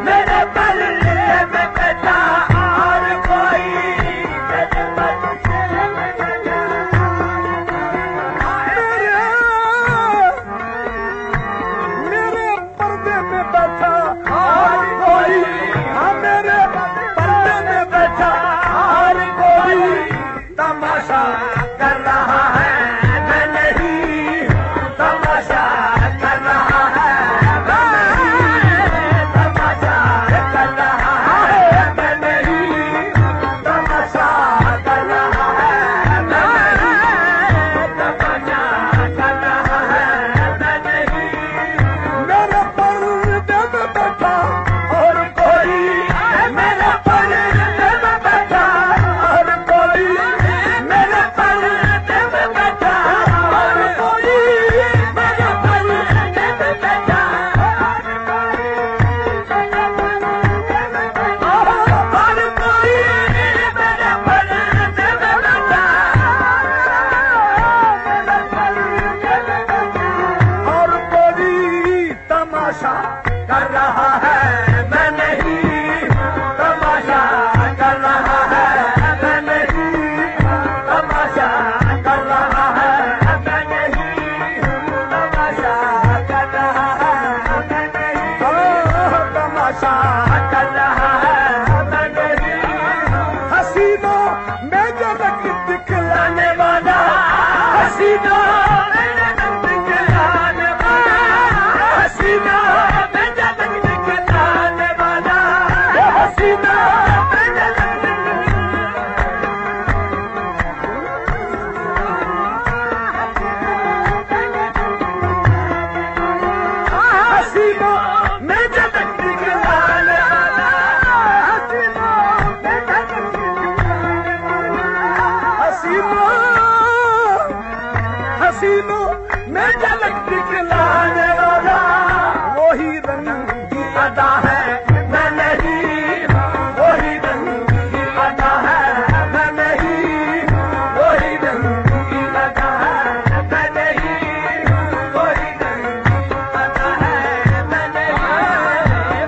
मेरे रहा है मैं नहीं, तमाशा कर रहा है मैं नहीं, तमाशा कर रहा है मैं नहीं, तमाशा कर रहा है मैं नहीं, तमाशा कर रहा है मैं नहीं। हसीनों में झलक दिखलाने वाला, हसीनों में झलक दिखलाने वाला, हसीनों में झलक दिखलाने वाला, हसीनों में झलक हसीनों में झलक दिखलाने वाला, हसीनों में झलक दिखलाने वाला, हसीनों में झलक दिखलाने वाला, वही रंग की अदा है मैं नहीं, वही रंग की अदा है मैं नहीं, वही रंग की अदा है मैं नहीं, वही रंग की अदा है मैं नहीं, वही रंग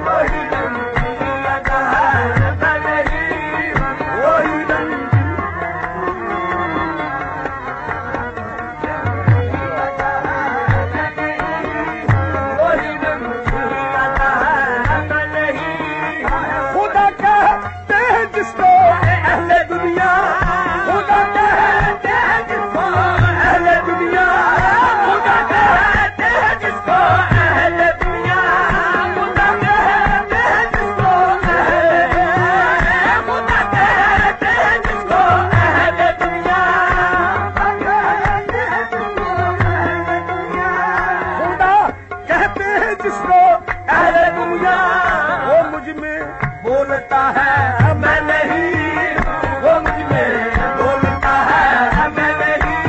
की अदा है मैं नहीं, वही रंग खुदा कहते हैं जिसको अहले दुनिया, खुदा कहते हैं जिसको अहले दुनिया, खुदा कहते हैं जिसको अहले दुनिया, खुदा कहते हैं जिसको खुदा कहते हैं जिसको अहले दुनिया, खुदा कहते हैं जिसको अहले दुनिया, वो मुझ में बोलता है मैं नहीं, वो मुझ में बोलता है मैं नहीं,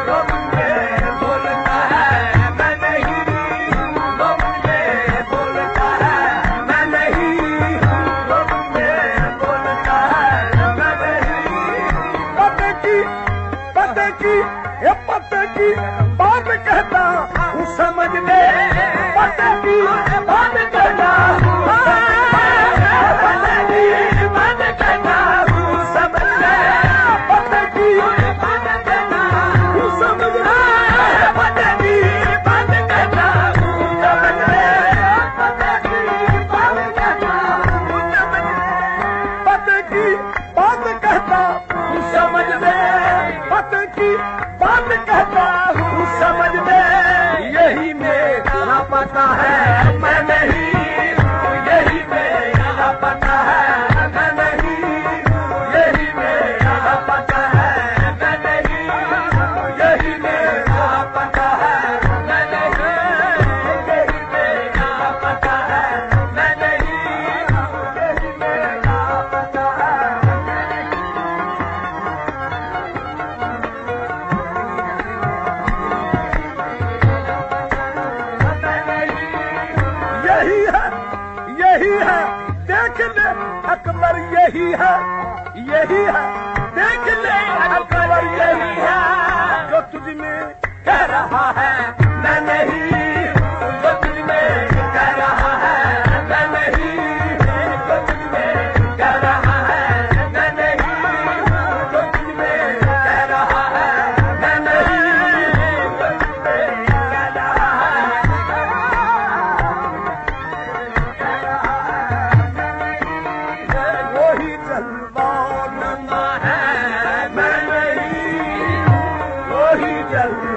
वो मुझ में बोलता है मैं नहीं, वो मुझ में बोलता है मैं नहीं, वो मुझ में बोलता है मैं नहीं। पते की बात कहता हूँ समझ ले, पते की बात कहता हूँ समझ ले, पते की बात कहता हूँ समझ ले, यही मेरा पता है मैं नहीं, यही मेरा पता है मैं नहीं, यही मेरा पता है मैं नहीं, यही मेरा पता है मैं नहीं, यही मेरा पता है मैं नहीं, यही मेरा पता है। यही है देख ले अकबर, यही है देख ले अकबर, यही है जो तुझ में कह रहा है मैं नहीं, जो तुझ में कह रहा है मैं नहीं, जो तुझ में कह रहा है मैं नहीं, जो तुझ में कह रहा है मैं नहीं, जो तुझ में कह रहा है वही जलवा नमा है मैं नहीं, वही जलवा